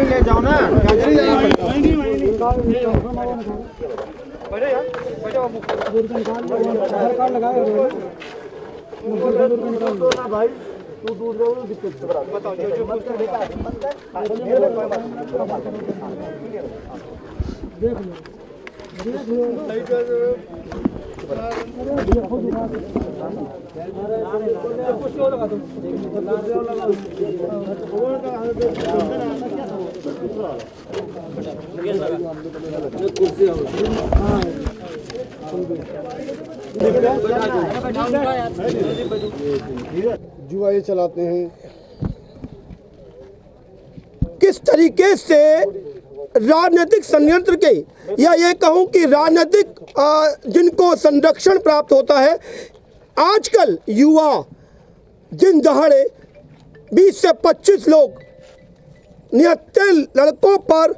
ले जाओ ना भाई तू दूर रहो दिक्कत बताओ जुआ चलाते हैं। किस तरीके से राजनीतिक संयंत्र के या ये कहूँ कि राजनीतिक जिनको संरक्षण प्राप्त होता है, आजकल युवा दिन दहाड़े 20 से 25 लोग निहत्थे लड़कों पर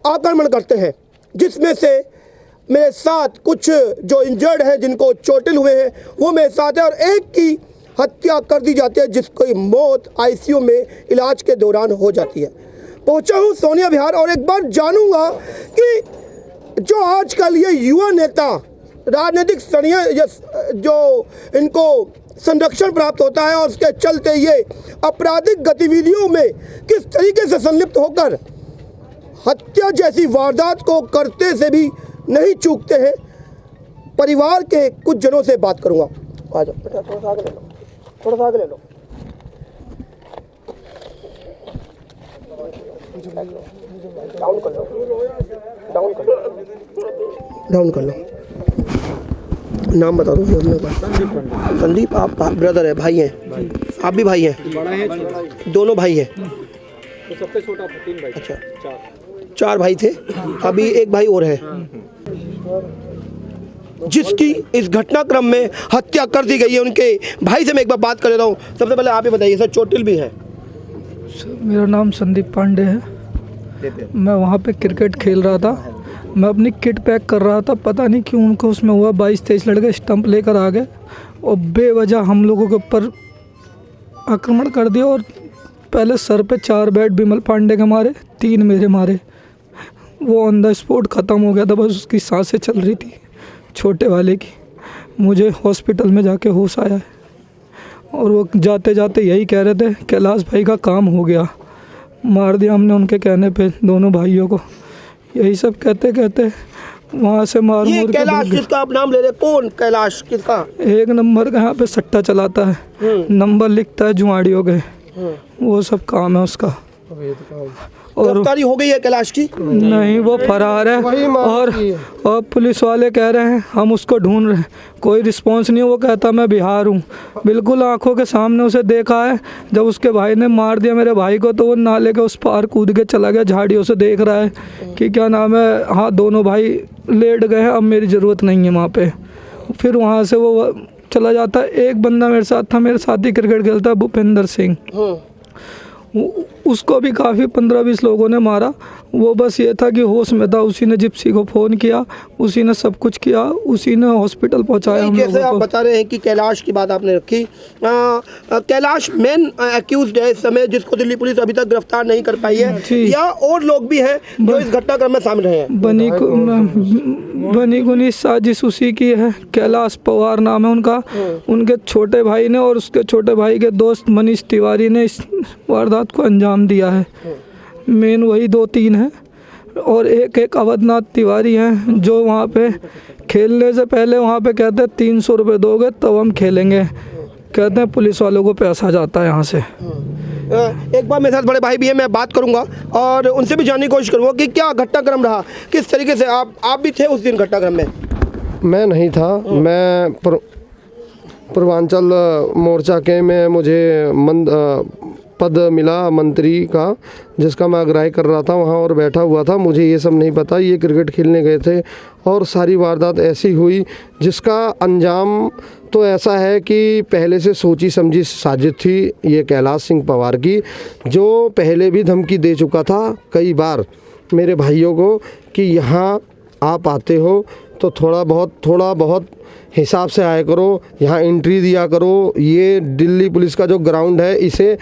आक्रमण करते हैं, जिसमें से मेरे साथ कुछ जो इंजर्ड हैं, जिनको चोटिल हुए हैं, वो मेरे साथ है और एक की हत्या कर दी जाती है, जिसकी मौत आईसीयू में इलाज के दौरान हो जाती है। पहुंचा हूं सोनिया विहार और एक बार जानूंगा कि जो आजकल ये युवा नेता राजनीतिक जो इनको संरक्षण प्राप्त होता है और उसके चलते ये आपराधिक गतिविधियों में किस तरीके से संलिप्त होकर हत्या जैसी वारदात को करते से भी नहीं चूकते हैं। परिवार के कुछ जनों से बात करूंगा। आ जाओ बेटा, थोड़ा सा आगे ले लो, थोड़ा सा आगे ले लो। डाउन कर लो, डाउन कर लो, डाउन कर लो। नाम बता दो। संदीप। आप ब्रदर है, भाई हैं? आप भी भाई हैं? बड़ा है, दोनों भाई हैं। तो सबसे छोटा 3 भाई। अच्छा, 4 भाई थे, अभी एक भाई और है जिसकी इस घटनाक्रम में हत्या कर दी गई है। उनके भाई से मैं एक बार बात कर लेता हूँ। सबसे पहले आप ही बताइए, सर चोटिल भी है? मेरा नाम संदीप पांडे है। मैं वहाँ पे क्रिकेट खेल रहा था, मैं अपनी किट पैक कर रहा था, पता नहीं क्यों उनको उसमें हुआ 22-23 लड़के स्टंप लेकर आ गए और बेवजह हम लोगों के ऊपर आक्रमण कर दिया। और पहले सर पे 4 बैट विमल पांडे के मारे, 3 मेरे मारे। वो ऑन द स्पॉट ख़त्म हो गया था, बस उसकी सांसें चल रही थी छोटे वाले की। मुझे हॉस्पिटल में जाके होश आया है और वो जाते जाते यही कह रहे थे कैलाश भाई का काम हो गया, मार दिया हमने उनके कहने पे दोनों भाइयों को। यही सब कहते कहते वहाँ से मार ये कैलाश जिसका आप नाम ले रहे, कौन कैलाश? किसका? 1 नंबर का यहाँ पे सट्टा चलाता है, नंबर लिखता है जुआड़ियों के, वो सब काम है उसका। और गिरफ्तारी हो गई है कैलाश की? नहीं, वो फरार है। और पुलिस वाले कह रहे हैं हम उसको ढूंढ रहे हैं, कोई रिस्पांस नहीं है। वो कहता मैं बिहार हूँ, बिल्कुल आंखों के सामने उसे देखा है। जब उसके भाई ने मार दिया मेरे भाई को तो वो नाले के उस पार कूद के चला गया, झाड़ियों से देख रहा है कि क्या नाम है, हाँ दोनों भाई लेट गए हैं, अब मेरी ज़रूरत नहीं है वहाँ पर। फिर वहाँ से वो चला जाता है। एक बंदा मेरे साथ था, मेरे साथ ही क्रिकेट खेलता है, भूपेंद्र सिंह। उसको भी काफ़ी 15-20 लोगों ने मारा। वो बस ये था कि होश में था, उसी ने जिप्सी को फ़ोन किया, उसी ने सब कुछ किया, उसी ने हॉस्पिटल पहुंचाया हम लोगों को। जैसे आप बता रहे हैं कि कैलाश की बात आपने रखी, कैलाश मेन एक्यूज्ड है इस समय, जिसको दिल्ली पुलिस अभी तक गिरफ्तार नहीं कर पाई है, या और लोग भी हैं जो इस घटनाक्रम में शामिल रहे हैं? बनी गुनी साजिश उसी की है। कैलाश पवार नाम है उनका, उनके छोटे भाई ने और उसके छोटे भाई के दोस्त मनीष तिवारी ने इस वारदात को अंजाम दिया है। मेन वही 2-3 हैं और एक अवधनाथ तिवारी हैं जो वहाँ पे खेलने से पहले वहाँ पे कहते हैं 300 रुपये दोगे तो हम खेलेंगे, कहते हैं पुलिस वालों को पैसा जाता है यहाँ से। एक बार मेरे साथ बड़े भाई भी हैं, मैं बात करूंगा और उनसे भी जानने की कोशिश करूंगा कि क्या घटनाक्रम रहा, किस तरीके से आप भी थे उस दिन घटनाक्रम में? मैं नहीं था, मैं पूर्वांचल मोर्चा के में मुझे पद मिला मंत्री का, जिसका मैं अग्राह्य कर रहा था वहाँ और बैठा हुआ था। मुझे ये सब नहीं पता। ये क्रिकेट खेलने गए थे और सारी वारदात ऐसी हुई जिसका अंजाम तो ऐसा है कि पहले से सोची समझी साजिश थी ये कैलाश सिंह पंवार की, जो पहले भी धमकी दे चुका था कई बार मेरे भाइयों को कि यहाँ आप आते हो तो थोड़ा बहुत हिसाब से आया करो, यहाँ एंट्री दिया करो। ये दिल्ली पुलिस का जो ग्राउंड है इसे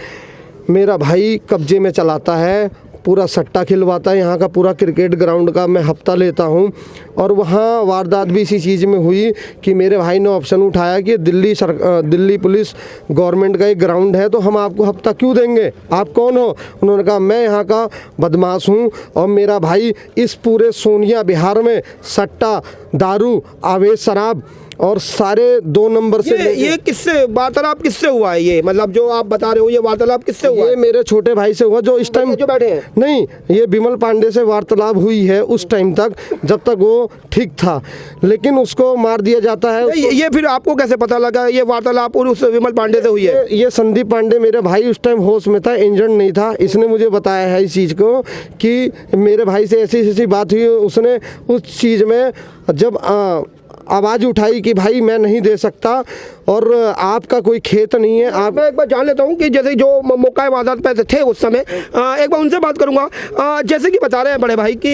मेरा भाई कब्जे में चलाता है, पूरा सट्टा खिलवाता है। यहाँ का पूरा क्रिकेट ग्राउंड का मैं हफ्ता लेता हूँ और वहाँ वारदात भी इसी चीज़ में हुई कि मेरे भाई ने ऑप्शन उठाया कि दिल्ली पुलिस गवर्नमेंट का एक ग्राउंड है तो हम आपको हफ्ता क्यों देंगे, आप कौन हो। उन्होंने कहा मैं यहाँ का बदमाश हूँ और मेरा भाई इस पूरे सोनिया बिहार में सट्टा, दारू, अवैध शराब और सारे 2 नंबर से ये किससे वार्तालाप किससे हुआ है? ये मतलब जो आप बता रहे हो ये वार्तालाप किससे हुआ? ये मेरे छोटे भाई से हुआ जो इस टाइम जो बैठे हैं। नहीं, ये बिमल पांडे से वार्तालाप हुई है उस टाइम तक जब तक वो ठीक था, लेकिन उसको मार दिया जाता है। ये फिर आपको कैसे पता लगा ये वार्तालाप और उस विमल पांडे से हुई है? ये संदीप पांडे मेरे भाई उस टाइम होश में था, इंजर्ड नहीं था। इसने मुझे बताया है इस चीज़ को कि मेरे भाई से ऐसी बात हुई। उसने उस चीज़ में जब आवाज़ उठाई कि भाई मैं नहीं दे सकता और आपका कोई खेत नहीं है। आप मैं एक बार जान लेता हूँ कि जैसे जो मौका वारदात पे थे उस समय, एक बार उनसे बात करूँगा। जैसे कि बता रहे हैं बड़े भाई कि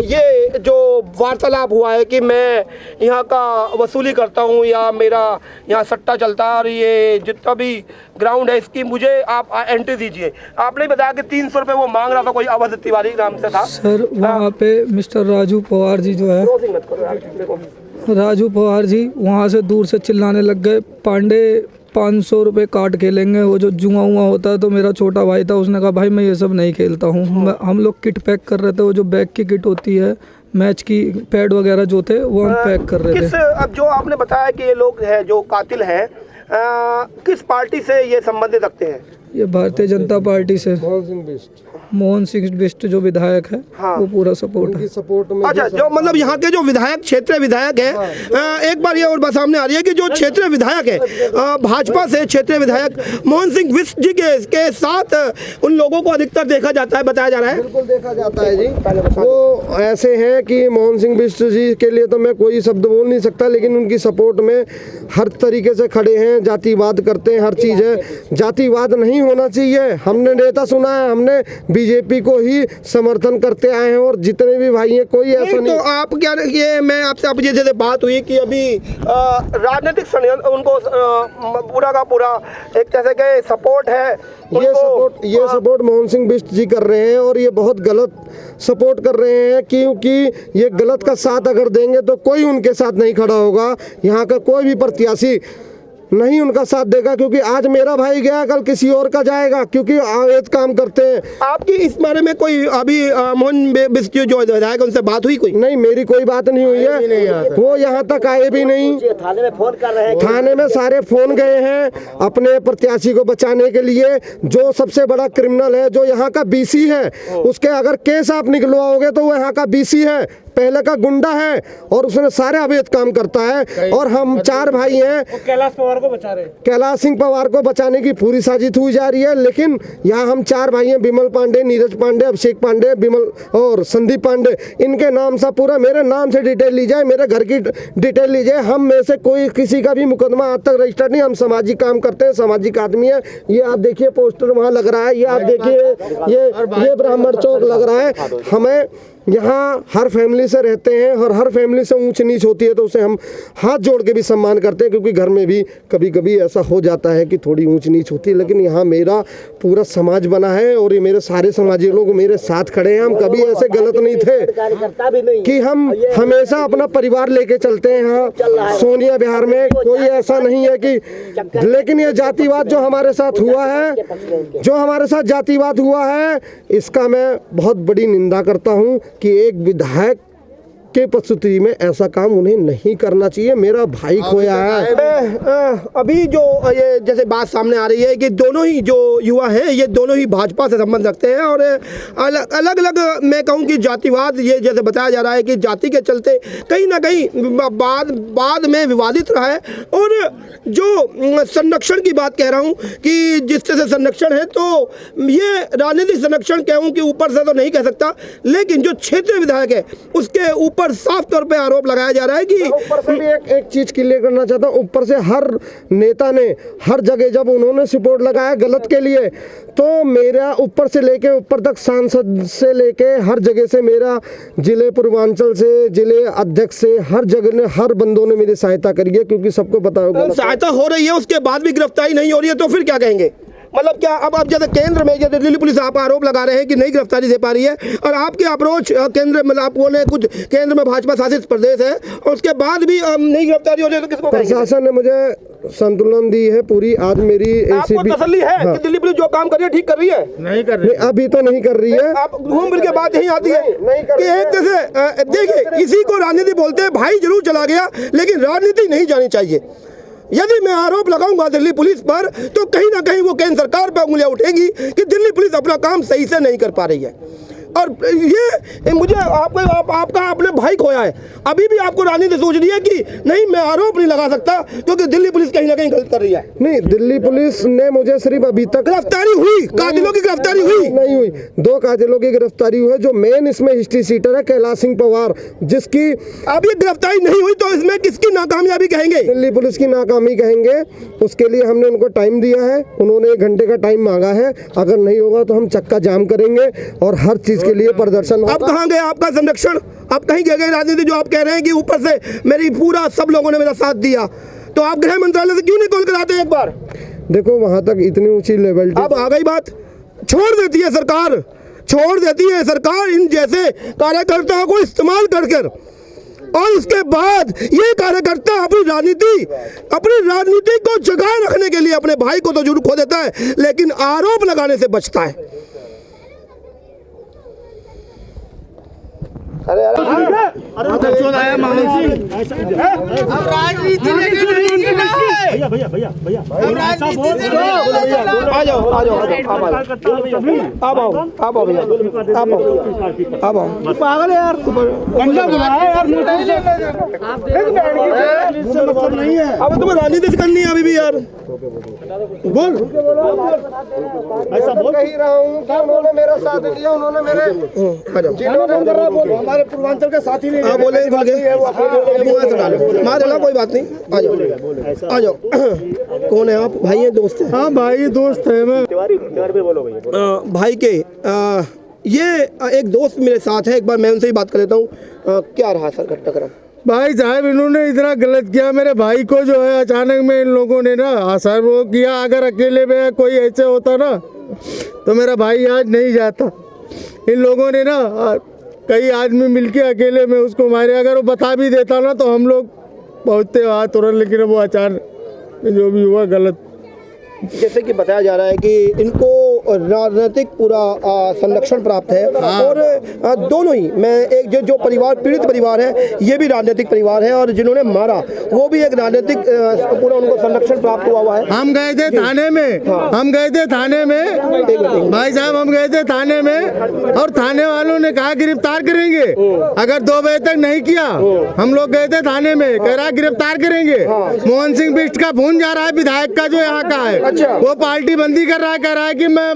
ये जो वार्तालाप हुआ है कि मैं यहाँ का वसूली करता हूँ या मेरा यहाँ सट्टा चलता है और ये जितना भी ग्राउंड है इसकी मुझे आप एंट्री दीजिए। आपने बताया कि 300 रुपये वो मांग रहा था, कोई अवध तिवारी नाम से था। सर वहाँ पे मिस्टर राजू पवार जी जो है, राजू पवार जी वहाँ से दूर से चिल्लाने लग गए, पांडे 500 रुपये काट खेलेंगे। वो जो जुआ हुआ होता है तो मेरा छोटा भाई था, उसने कहा भाई मैं ये सब नहीं खेलता हूँ। हम लोग किट पैक कर रहे थे, वो जो बैग की किट होती है मैच की, पैड वगैरह जो थे वो हम पैक कर रहे थे। अब जो आपने बताया कि ये लोग हैं जो कातिल हैं, किस पार्टी से ये संबंधित रखते हैं? ये भारतीय जनता पार्टी से मोहन सिंह बिष्ट जो विधायक है, हाँ। वो पूरा सपोर्ट है। सपोर्ट में अच्छा, जो मतलब यहाँ के जो विधायक, क्षेत्रीय विधायक है, हाँ। एक बार ये और बात सामने आ रही है कि जो क्षेत्रीय विधायक है भाजपा से, क्षेत्रीय विधायक मोहन सिंह बिष्ट जी के साथ उन लोगों को अधिकतर देखा जाता है, बताया जा रहा है। बिल्कुल देखा जाता है जी। वो ऐसे हैं कि मोहन सिंह बिष्ट जी के लिए तो मैं कोई शब्द बोल नहीं सकता, लेकिन उनकी सपोर्ट में हर तरीके से खड़े हैं, जातिवाद करते हैं, हर चीज़ है। जातिवाद नहीं होना चाहिए। हमने नेता सुना है, हमने बीजेपी को ही समर्थन करते आए हैं और जितने भी भाई हैं कोई ऐसा नहीं। तो आप क्या, ये मैं आपसे अब जैसे बात हुई कि अभी राजनीतिक षड्यंत्र उनको पूरा का पूरा एक जैसे के सपोर्ट है, ये सपोर्ट मोहन सिंह बिष्ट जी कर रहे हैं और ये बहुत गलत सपोर्ट कर रहे हैं, क्योंकि ये गलत का साथ अगर देंगे तो कोई उनके साथ नहीं खड़ा होगा। यहाँ का कोई भी प्रत्याशी नहीं उनका साथ देगा, क्योंकि आज मेरा भाई गया कल किसी और का जाएगा, क्योंकि अवैध काम करते हैं। आपकी इस बारे में कोई अभी मोहन बिष्ट जो विधायक उनसे बात हुई? कोई नहीं, मेरी कोई बात नहीं हुई है। वो यहाँ तक आए भी नहीं। थाने में फोन कर रहे हैं, थाने में सारे फोन गए हैं अपने प्रत्याशी को बचाने के लिए। जो सबसे बड़ा क्रिमिनल है, जो यहाँ का बीसी है, उसके अगर केस आप निकलवाओगे तो वो यहाँ का बीसी है, पहले का गुंडा है और उसने सारे अवैध काम करता है। और हम 4 भाई हैं, कैलाश पवार को बचा रहे हैं। कैलाश सिंह पवार को बचाने की पूरी साजिश हुई जा रही है, लेकिन यहाँ हम 4 भाई हैं, बिमल पांडे, नीरज पांडे, अभिषेक पांडे, बिमल और संदीप पांडे। इनके नाम से पूरा मेरे नाम से डिटेल ली जाए, मेरे घर की डिटेल ली जाए। हम में से कोई किसी का भी मुकदमा आज तक रजिस्टर्ड नहीं। हम सामाजिक काम करते हैं, सामाजिक आदमी है। ये आप देखिए पोस्टर वहाँ लग रहा है, ये आप देखिए ये ब्राह्मण चौक लग रहा है। हमें यहाँ हर फैमिली से रहते हैं और हर फैमिली से ऊंच नीच होती है तो उसे हम हाथ जोड़ के भी सम्मान करते हैं, क्योंकि घर में भी कभी कभी ऐसा हो जाता है कि थोड़ी ऊंच नीच होती है। लेकिन यहाँ मेरा पूरा समाज बना है और ये मेरे सारे समाजी लोग मेरे साथ खड़े हैं। हम कभी ऐसे गलत नहीं थे कि हम हमेशा अपना परिवार लेके चलते हैं। यहाँ सोनिया बिहार में कोई ऐसा नहीं है कि, लेकिन ये जातिवाद जो हमारे साथ हुआ है, जो हमारे साथ जातिवाद हुआ है, इसका मैं बहुत बड़ी निंदा करता हूँ कि एक विधायक के प्रस्तुति में ऐसा काम उन्हें नहीं करना चाहिए। मेरा भाई खोया है। अभी जो ये जैसे बात सामने आ रही है कि दोनों ही जो युवा हैं ये दोनों ही भाजपा से संबंध रखते हैं और अलग अलग मैं कहूँ कि जातिवाद, ये जैसे बताया जा रहा है कि जाति के चलते कहीं ना कहीं बाद में विवादित रहा है। और जो संरक्षण की बात कह रहा हूँ कि जिस तरह से संरक्षण है, तो ये राजनीतिक संरक्षण कहूँ कि ऊपर से तो नहीं कह सकता, लेकिन जो क्षेत्रीय विधायक है उसके ऊपर साफ तौर पे आरोप लगाया जा रहा है कि ऊपर से भी एक चीज क्लियर करना चाहता हूँ। ऊपर से हर नेता ने हर जगह जब उन्होंने सपोर्ट लगाया गलत के लिए, तो मेरा ऊपर से लेके ऊपर तक, सांसद से लेके हर जगह से, मेरा जिले पूर्वांचल से, जिले अध्यक्ष से, हर जगह ने, हर बंदों ने मेरी सहायता करी है, क्योंकि सबको पता होगा सहायता हो रही है उसके बाद भी गिरफ्तारी नहीं हो रही है, तो फिर क्या कहेंगे? मतलब क्या अब जैसे केंद्र में, जैसे दिल्ली पुलिस आप आरोप लगा रहे हैं कि नहीं गिरफ्तारी दे पा रही है, और आपके अप्रोच केंद्र मतलब आप बोले कुछ केंद्र में भाजपा शासित प्रदेश है और उसके बाद भी नहीं गिरफ्तारी हो रही है, तो किसको कहेंगे? प्रशासन ने मुझे संतुलन दी है पूरी। आज मेरी आपको तसल्ली है कि दिल्ली पुलिस जो काम कर रही है ठीक कर रही है? नहीं कर रही, अभी तो नहीं कर रही है। आप घूम फिर के बात यही आती है कि एक जैसे देखिए, इसी को राजनीति बोलते हैं। भाई जरूर चला गया, लेकिन राजनीति नहीं जानी चाहिए। यदि मैं आरोप लगाऊंगा दिल्ली पुलिस पर, तो कहीं ना कहीं वो केंद्र सरकार पर उंगलियां उठेगी कि दिल्ली पुलिस अपना काम सही से नहीं कर पा रही है। और ये मुझे आपका अपने भाई खोया है, अभी भी आपको राजनीति सोच रही है कि नहीं मैं आरोप नहीं लगा सकता क्योंकि दिल्ली पुलिस कहीं ना कहीं गलत कर रही है। नहीं, दिल्ली पुलिस ने मुझे सिर्फ अभी तक गिरफ्तारी हुई, कातिलों की गिरफ्तारी हुई नहीं हुई। 2 कातिलों की गिरफ्तारी हुई है। जो मेन इसमें हिस्ट्री सीटर है कैलाश सिंह पवार, जिसकी अभी गिरफ्तारी नहीं हुई, तो इसमें किसकी नाकामयाबी कहेंगे? दिल्ली पुलिस की नाकामी कहेंगे। उसके लिए हमने उनको टाइम दिया है, उन्होंने 1 घंटे का टाइम मांगा है। अगर नहीं होगा तो हम चक्का जाम करेंगे और हर चीज के लिए प्रदर्शन होगा। अब कहाँ गया आपका संरक्षण? अब कहीं गए राजनीति? जो आप कह रहे हैं कि ऊपर से मेरी पूरा सब लोगों ने मेरा साथ दिया, तो आप गृह मंत्रालय से क्यों नहीं कॉल कराते एक बार? देखो वहां तक इतनी ऊंची लेवल, अब आ गई बात, छोड़ देती है सरकार, छोड़ देती है सरकार इन जैसे कार्यकर्ताओं को इस्तेमाल कर और उसके बाद ये कार्यकर्ता अपनी राजनीति को जगाए रखने के लिए अपने भाई को तो जरूर खो देता है, लेकिन आरोप लगाने से बचता है। अरे चोर आया मानव सिंह, अब राजनीति भैया भैया भैया भैया आ जाओ पागल है यार, बंदा बुलाया यार, मतलब नहीं है। अब तुम्हें राजनीति करनी है अभी भी यार, बोल ऐसा बोल कही रहा हूँ कि उन्होंने मेरा साथ दिया, उन्होंने मेरे हमारे पूर्वांचल के साथी नहीं बोले कोई बात नहीं, आ जाओ। कौन है आप? भाई है, दोस्त है? हाँ भाई दोस्त है। मैं भाई के ये एक दोस्त मेरे साथ है, एक बार मैं उनसे ही बात कर लेता हूँ। क्या रहा सर घटनाक्रम? भाई साहब इन्होंने इतना गलत किया मेरे भाई को, जो है अचानक में इन लोगों ने ना सर वो किया। अगर अकेले में कोई ऐसे होता ना तो मेरा भाई आज नहीं जाता। इन लोगों ने ना कई आदमी मिलके अकेले में उसको मारे। अगर वो बता भी देता ना तो हम लोग पहुँचते वहाँ तुरंत, लेकिन वो अचानक जो भी हुआ गलत। जैसे कि बताया जा रहा है कि इनको राजनीतिक पूरा संरक्षण प्राप्त है। हाँ। और दोनों ही, मैं एक जो परिवार पीड़ित परिवार है ये भी राजनीतिक परिवार है, और जिन्होंने मारा वो भी एक राजनीतिक पूरा उनको संरक्षण प्राप्त हुआ है। हम गए थे थाने में, हम गए थे थाने में भाई साहब, हम गए थे थाने में और थाने वालों ने कहा गिरफ्तार करेंगे। अगर 2 बजे तक नहीं किया, हम लोग गए थे थाने में, कह रहा गिरफ्तार करेंगे। मोहन सिंह बिष्ट का फोन जा रहा है, विधायक का जो यहाँ का है, वो पार्टी बंदी कर रहा है, कह रहा है कि मैं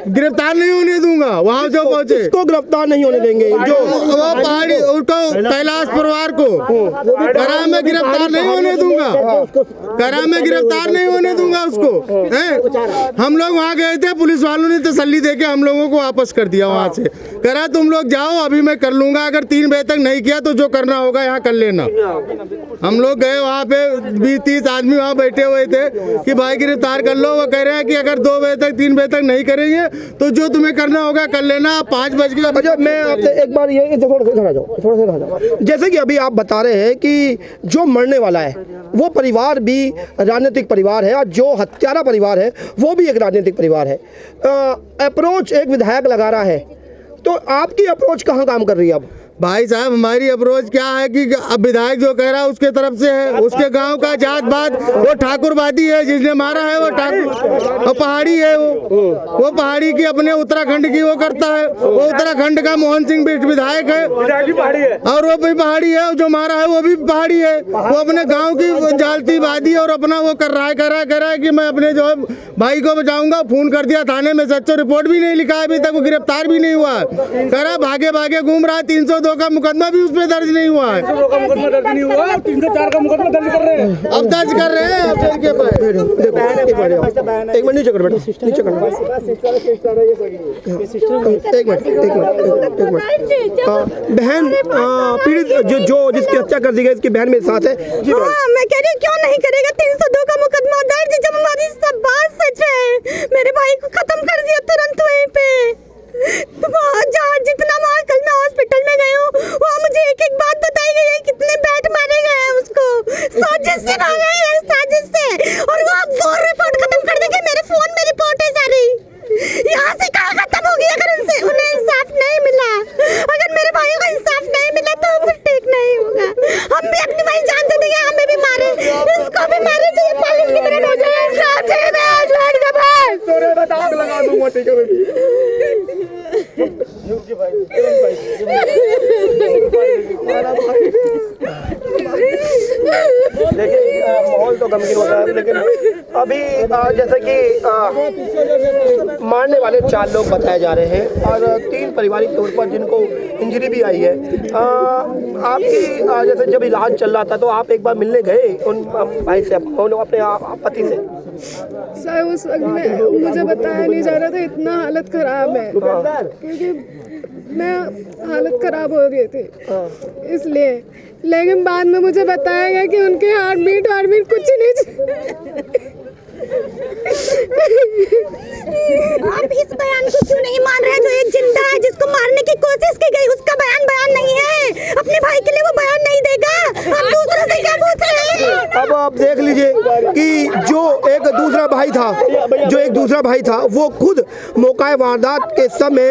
गिरफ्तार नहीं होने दूंगा। वहाँ जो पहुँचे इसको गिरफ्तार नहीं होने देंगे, जो वो पहाड़ी उनको कैलाश परिवार को कह रहा मैं गिरफ्तार नहीं होने दूंगा, कह रहा मैं गिरफ्तार नहीं होने दूंगा उसको। हम लोग वहाँ गए थे, पुलिस वालों ने तसल्ली देके हम लोगों को वापस कर दिया वहाँ से। कह रहा तुम लोग जाओ, अभी मैं कर लूंगा, अगर 3 बजे तक नहीं किया तो जो करना होगा यहाँ कर लेना। हम लोग गए वहाँ पे, 20-30 आदमी वहाँ बैठे हुए थे कि भाई गिरफ्तार कर लो। वो कह रहे हैं कि अगर 2 बजे तक 3 बजे तक नहीं करेंगे तो जो तुम्हें करना होगा कर लेना। 5 बज गए। अच्छा, मैं आपसे एक बार ये थोड़ा जाओ। जैसे कि अभी आप बता रहे हैं कि जो मरने वाला है वो परिवार भी राजनीतिक परिवार है, और जो हत्यारा परिवार है वो भी एक राजनीतिक परिवार है। अप्रोच एक विधायक लगा रहा है, तो आपकी अप्रोच कहाँ काम कर रही है? अब भाई साहब हमारी अप्रोच क्या है कि अब विधायक जो कह रहा है उसके तरफ से है, उसके गांव का जात बात वो ठाकुरवादी है, जिसने मारा है वो ठाकुर और पहाड़ी है, वो पहाड़ी की अपने उत्तराखंड की वो करता है, वो उत्तराखंड का मोहन सिंह विधायक है और वो भी पहाड़ी है, जो मारा है वो भी पहाड़ी है, वो अपने गाँव की जालती वादी और अपना वो कर रहा है कि मैं अपने जो है भाई को बचाऊंगा। फोन कर दिया थाने में, सच्चो रिपोर्ट भी नहीं लिखा, अभी तक वो गिरफ्तार भी नहीं हुआ, कह रहा भागे भागे घूम रहा है, 302 का मुकदमा भी उस पर दर्ज नहीं हुआ है। 304 का मुकदमा दर्ज कर रहे हैं, अब दर्ज कर रहे हैं। एक मिनट नीचे कर बेटा, नीचे कर बहन पीड़ित जो जिसकी हत्या कर दी गई, इसकी बहन मेरे साथ है। मैं कह रही हूँ क्यों नहीं करेगा 302 का मुकदमा दर्ज, जब हमारी सब बात सच है। मेरे भाई को खत्म कर दिया तुरंत वहीं पे। जहाँ जितना वहाँ कल मैं हॉस्पिटल में गई हूँ, वहाँ मुझे एक एक बात बताई गई है, कितने बैट मारे गए हैं उसको, साजिश से मारे हैं, साजिश से। और वो रिपोर्ट खत्म कर देंगे, मेरे फोन में रिपोर्ट है सारी। यहाँ से कहाँ खत्म होगी अगर उन्हें इंसाफ नहीं मिला। अगर मेरे भाई को इंसाफ नहीं मिला तो फिर ठीक नहीं होगा। हम भी अपनी भाई जान दे देंगे, हमें भी मारे, इसको भी मारे, तो ये पालन की तरह हो जाए। इंसाफ चाहिए, मैं आज लड़ जब लगा दूंगा, ठीक देखिए माहौल तो गमगीन होता है, लेकिन अभी जैसे कि मारने वाले 4 लोग बताए जा रहे हैं और 3 पारिवारिक तौर पर जिनको इंजरी भी आई है। आपकी जैसे जब इलाज चल रहा था तो आप एक बार मिलने गए उन भाई से, अपने पति से? सर उस वक्त में मुझे बताया नहीं जा रहा था, इतना हालत खराब है, क्योंकि मैं हालत खराब हो गई थी इसलिए। लेकिन बाद में मुझे बताया गया कि उनके हार्ट बीट कुछ नहीं। आप इस बयान को क्यों नहीं मान रहे? जो एक जिंदा है जिसको मारने की कोशिश की गई, उसका बयान नहीं है। अपने भाई के लिए वो बयान नहीं देगा, हम दूसरों से क्या पूछ रहे हैं? अब आप देख लीजिए कि जो एक दूसरा भाई था वो खुद मौका वारदात के समय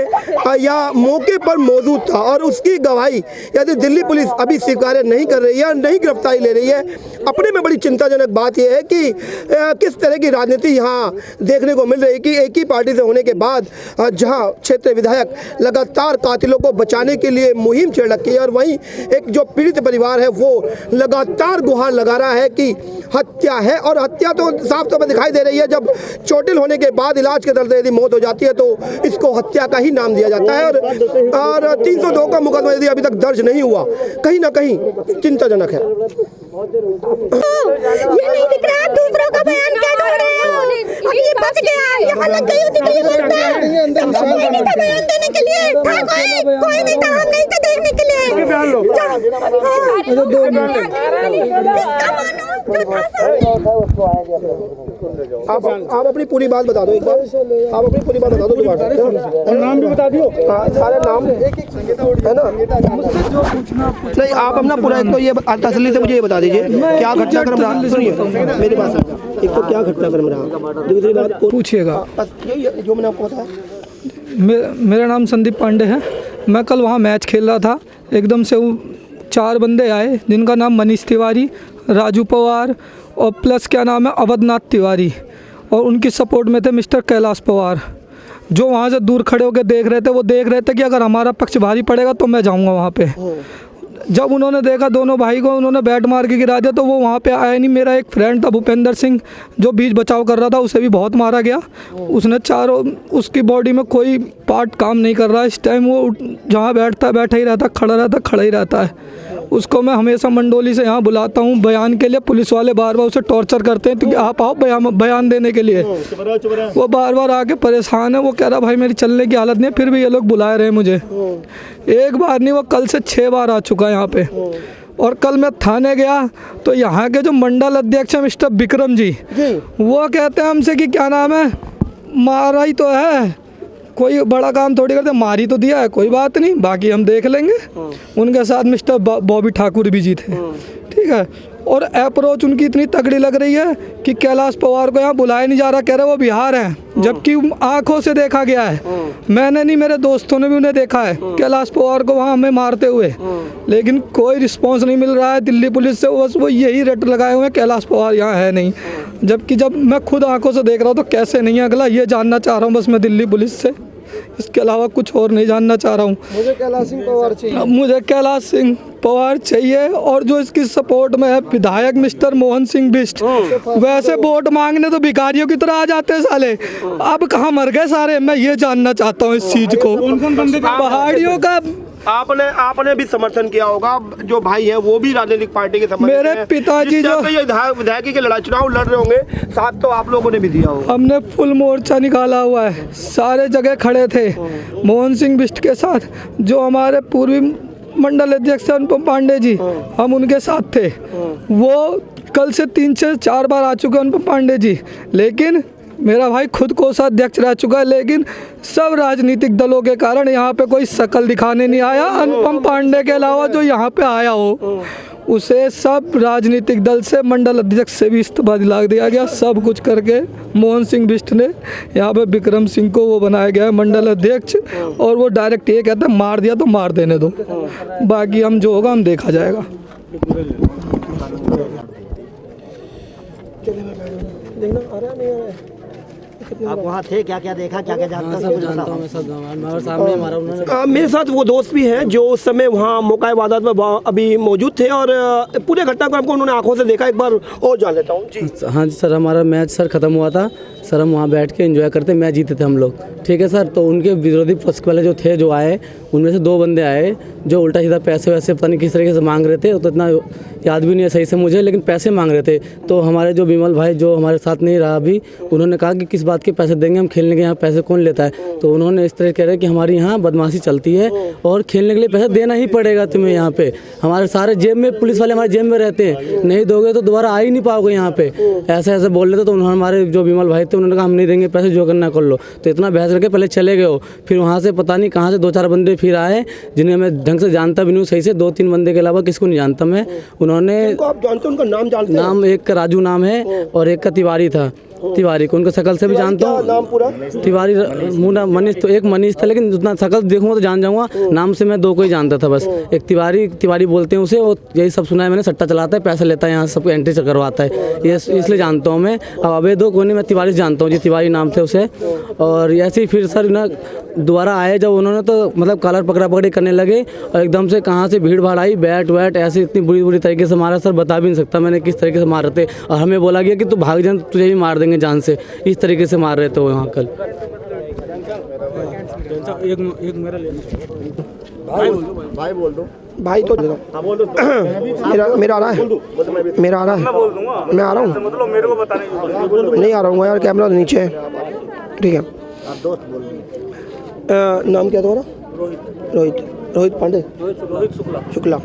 या मौके पर मौजूद था और उसकी गवाही यदि दिल्ली पुलिस अभी स्वीकार नहीं कर रही है, नहीं गिरफ्तारी ले रही है। अपने में बड़ी चिंताजनक बात यह है कि किस तरह की राजनीति यहाँ देखने को मिल रही है कि एक ही पार्टी से होने के बाद जहाँ क्षेत्रीय विधायक लगातार कातिलों को बचाने के लिए मुहिम छेड़ रखी है और वहीं एक जो पीड़ित परिवार है वो लगातार गुहार लगा रहा है कि हत्या है। और हत्या तो साफ तौर पर दिखाई दे रही है, जब चोटिल होने के बाद इलाज के दर्द यदि मौत हो जाती है तो इसको हत्या का ही नाम दिया जाता है। और 302 का मुकदमा यदि अभी तक दर्ज नहीं हुआ, कहीं ना कहीं चिंताजनक है। ये नहीं दिख रहा, दूसरों का बयान क्या ढूंढ रहे हो? अब ये बच गया, यहाँ लग गई होती तो ये मरता। कोई नहीं था बयान देने के लिए, था कोई नहीं था, हम नहीं थे देखने के लिए। आप अपनी पूरी बात बता दो एक बार, आप अपनी पूरी बात बता दो, नाम भी बता दियो, सारे नाम है ना। नहीं आप अपना पूरा एक तो ये तसल्ली से मुझे ये बता दीजिए क्या घटनाक्रम रहा। सुनिए मेरी बात, एक तो क्या घटनाक्रम रहा, दूसरी बात पूछिएगा। जो मैंने आपको बताया, मेरा नाम संदीप पांडे है। मैं कल वहाँ मैच खेल रहा था, एकदम से 4 बंदे आए जिनका नाम मनीष तिवारी, राजू पवार और प्लस क्या नाम है अवधनाथ तिवारी, और उनकी सपोर्ट में थे मिस्टर कैलाश पवार, जो वहाँ से दूर खड़े होकर देख रहे थे। वो देख रहे थे कि अगर हमारा पक्ष भारी पड़ेगा तो मैं जाऊँगा वहाँ पे। जब उन्होंने देखा दोनों भाई को, उन्होंने बैट मार के गिरा दिया, तो वो वहाँ पे आया नहीं। मेरा एक फ्रेंड था भूपेंद्र सिंह, जो बीच बचाव कर रहा था, उसे भी बहुत मारा गया। उसने उसकी बॉडी में कोई पार्ट काम नहीं कर रहा है इस टाइम। वो जहाँ बैठा ही रहता, खड़ा ही रहता है। उसको मैं हमेशा मंडोली से यहाँ बुलाता हूँ बयान के लिए। पुलिस वाले बार बार उसे टॉर्चर करते हैं कि आप आओ बयान देने के लिए। वो बार बार आके परेशान है। वो कह रहा भाई मेरी चलने की हालत नहीं है, फिर भी ये लोग बुला रहे हैं मुझे। एक बार नहीं, वो कल से 6 बार आ चुका है यहाँ पे। और कल मैं थाने गया तो यहाँ के जो मंडल अध्यक्ष हैं मिस्टर विक्रम जी, वो कहते हैं हमसे कि क्या नाम है, मारा ही तो है, कोई बड़ा काम थोड़ी करते, मारी तो दिया है, कोई बात नहीं, बाकी हम देख लेंगे। उनके साथ मिस्टर बॉबी ठाकुर भी जी थे, ठीक है। और अप्रोच उनकी इतनी तगड़ी लग रही है कि कैलाश पवार को यहाँ बुलाया नहीं जा रहा, कह रहे वो बिहार हैं, जबकि आंखों से देखा गया है। मैंने नहीं, मेरे दोस्तों ने भी उन्हें देखा है कैलाश पवार को वहाँ हमें मारते हुए, लेकिन कोई रिस्पांस नहीं मिल रहा है दिल्ली पुलिस से। बस वो यही रट लगाए हुए हैं कैलाश पवार यहाँ है नहीं, जबकि जब मैं खुद आंखों से देख रहा हूँ तो कैसे नहीं है। अगला ये जानना चाह रहा हूँ बस मैं दिल्ली पुलिस से, इसके अलावा कुछ और नहीं जानना चाह रहा हूँ। मुझे कैलाश सिंह पवार चाहिए, मुझे कैलाश सिंह पवार चाहिए। और जो इसकी सपोर्ट में है विधायक मिस्टर मोहन सिंह बिष्ट, वैसे वोट मांगने तो भिखारियों की तरह आ जाते हैं साले, अब कहाँ मर गए सारे। मैं ये जानना चाहता हूँ इस चीज को। पहाड़ियों का आपने भी समर्थन किया होगा, जो भाई है वो भी राजनीतिक पार्टी के समर्थन मेरे हैं। पिताजी जो विधायकी के लड़ाई चुनाव लड़ रहे होंगे, साथ तो आप लोगों ने भी दिया होगा। हमने फुल मोर्चा निकाला हुआ है, सारे जगह खड़े थे मोहन सिंह बिष्ट के साथ। जो हमारे पूर्वी मंडल अध्यक्ष अनुपम पांडे जी, हम उनके साथ थे। वो कल से 3 से 4 बार आ चुके हैं अनुपम पांडे जी, लेकिन मेरा भाई खुद कोषाध्यक्ष रह चुका है, लेकिन सब राजनीतिक दलों के कारण यहाँ पे कोई शकल दिखाने नहीं आया। अनुपम पांडे के अलावा जो यहाँ पे आया हो उसे सब राजनीतिक दल से, मंडल अध्यक्ष से भी इस्तीफा दिला दिया गया। सब कुछ करके मोहन सिंह बिष्ट ने यहाँ पे विक्रम सिंह को वो बनाया गया है मंडल अध्यक्ष, और वो डायरेक्ट ये कहता है मार दिया तो मार देने दो, बाकी हम जो होगा हम देखा जाएगा। आप वहाँ थे, क्या क्या देखा, क्या क्या जानता हूँ? मेरे साथ वो दोस्त भी हैं जो उस समय वहाँ मौका वारदात में अभी मौजूद थे, और पूरे घटनाक्रम को उन्होंने आंखों से देखा। एक बार और जान लेता हूँ जी। हाँ जी सर, हमारा मैच सर ख़त्म हुआ था सर, हम वहाँ बैठ के एंजॉय करते, मैच जीते थे हम लोग, ठीक है सर। तो उनके विरोधी पक्ष वाले जो थे, जो आए, उनमें से 2 बंदे आए जो उल्टा सीधा पैसे वैसे पता नहीं किस तरीके से मांग रहे थे, तो इतना याद भी नहीं है सही से मुझे, लेकिन पैसे मांग रहे थे। तो हमारे जो विमल भाई जो हमारे साथ नहीं रहा अभी, उन्होंने कहा कि किस बात के पैसे देंगे, हम खेलने के यहाँ पैसे कौन लेता है। तो उन्होंने इस तरह कह रहे कि हमारी यहाँ बदमाशी चलती है और खेलने के लिए पैसा देना ही पड़ेगा तुम्हें यहाँ पे। हमारे सारे जेब में, पुलिस वाले हमारे जेब में रहते हैं, नहीं दोगे तो दोबारा आ ही नहीं पाओगे यहाँ पे, ऐसे ऐसे बोल रहे थे। तो उन्होंने, हमारे जो विमल भाई थे, उन्होंने कहा हम नहीं देंगे पैसे, जो करना कर लो। तो इतना बहस करके पहले चले गए हो। फिर वहाँ से पता नहीं कहाँ से 2-4 बंदे फिर आए, जिन्हें मैं ढंग से जानता भी नहीं हूँ सही से, 2-3 बंदे के अलावा किसको नहीं जानता मैं। उन्होंने, आप जानते हैं उनका नाम? जानते हैं? नाम एक का राजू नाम है और एक का तिवारी था, तिवारी को उनका शकल से भी जानता हूँ। नाम पूरा तिवारी मुना मनीष, तो एक मनीष था, लेकिन जितना शकल देखूंगा तो जान जाऊंगा, नाम से मैं 2 को ही जानता था बस। एक तिवारी बोलते हैं उसे, वो यही सब सुना है मैंने, सट्टा चलाता है, पैसा लेता है, यहाँ सबको एंट्री करवाता है, ये इसलिए जानता हूँ मैं। अब अवैध को नहीं, मैं तिवारी जानता हूँ जी, तिवारी नाम थे उसे। और ऐसे ही फिर सर ना दोबारा आए जब उन्होंने, तो मतलब कॉलर पकड़ा पकड़ी करने लगे, और एकदम से कहाँ से भीड़ भाड़ आई, बैट वैट ऐसे इतनी बुरी तरीके से मारा सर, बता भी नहीं सकता मैंने किस तरीके से मार रहे थे। और हमें बोला गया कि तू भाग जा, तुझे भी मार देंगे जान से, इस तरीके से मार रहे थे वो यहाँ कल। एक मेरा भाई बोल दो। भाई तो मेरा आ रहा है, मेरा आ रहा है, मैं आ रहा हूँ, मतलब मेरे को बताने नहीं आ रहा हूँ यार, कैमरा नीचे है, ठीक है। नाम क्या तुम्हारा? रोहित पांडे, शुक्ला।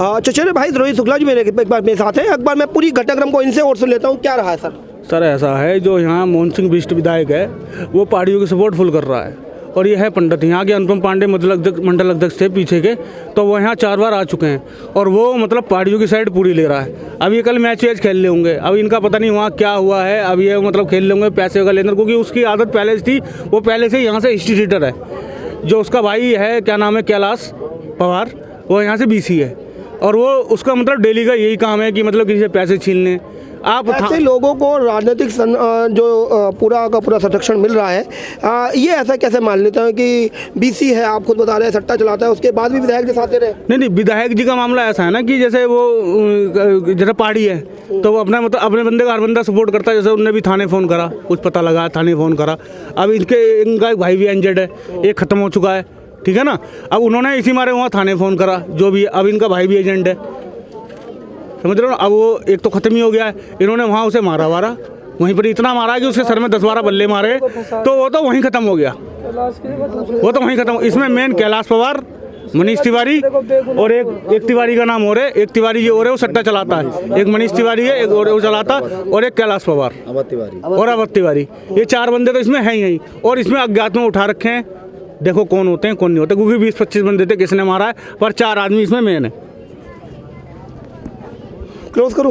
अच्छा चलिए भाई, रोहित शुक्ला जी मेरे एक बार मेरे साथ है। एक बार मैं पूरी घटनाक्रम को इनसे और सुन लेता हूँ, क्या रहा है सर? सर ऐसा है, जो यहाँ मोहन सिंह बिष्ट विधायक है, वो पहाड़ियों की सपोर्ट फुल कर रहा है, और ये है पंडित यहाँ के अनुपम पांडे मंडल अध्यक्ष थे पीछे के, तो वो यहाँ 4 बार आ चुके हैं, और वो मतलब पहाड़ियों की साइड पूरी ले रहा है। अब ये कल मैच वैच खेल लेंगे, अब इनका पता नहीं वहाँ क्या हुआ है, अब ये मतलब खेल लेंगे पैसे वगैरह लेकर, क्योंकि उसकी आदत पहले से थी, वो पहले से यहाँ से हिस्ट्री शीटर है। जो उसका भाई है, क्या नाम है, कैलाश पवार, वो यहाँ से BC है, और वो उसका मतलब डेली का यही काम है कि मतलब किसी से पैसे छीन लें। आप ऐसे लोगों को राजनीतिक जो पूरा का पूरा संरक्षण मिल रहा है, ये ऐसा कैसे मान लेते हैं कि BC है, आप खुद बता रहे हैं सट्टा चलाता है, उसके बाद भी विधायक के साथ दे रहे? नहीं, विधायक जी का मामला ऐसा है ना कि जैसे वो जैसे पहाड़ी है, तो वो अपना मतलब अपने बंदे का हर बंदा सपोर्ट करता है। जैसे उनने भी थाने फ़ोन करा, कुछ पता लगा, थाने फ़ोन करा। अब इनका भाई भी इंजर्ड है, एक ख़त्म हो चुका है, ठीक है ना। अब उन्होंने इसी मारे वहाँ थाने फ़ोन करा, जो भी, अब इनका भाई भी एजेंट है, समझ रहे हो ना। अब वो एक तो ख़त्म ही हो गया है, इन्होंने वहाँ उसे मारा वहीं पर, इतना मारा कि उसके सर में 10-12 बल्ले मारे, तो वो तो वहीं ख़त्म हो गया, वो तो वहीं ख़त्म। इसमें मेन कैलाश पवार, मनीष तिवारी और एक तिवारी का नाम और है, एक तिवारी जो और है वो सट्टा चलाता है, एक मनीष तिवारी है, एक और वो चलाता, और एक कैलाश पवार और अवध तिवारी। ये 4 बंदे तो इसमें हैं ही, और इसमें अज्ञात में उठा रखे हैं। देखो कौन होते हैं कौन नहीं होते, क्योंकि 20-25 बंदे थे, किसने मारा है, पर 4 आदमी इसमें मेन है। क्लोज करूँ।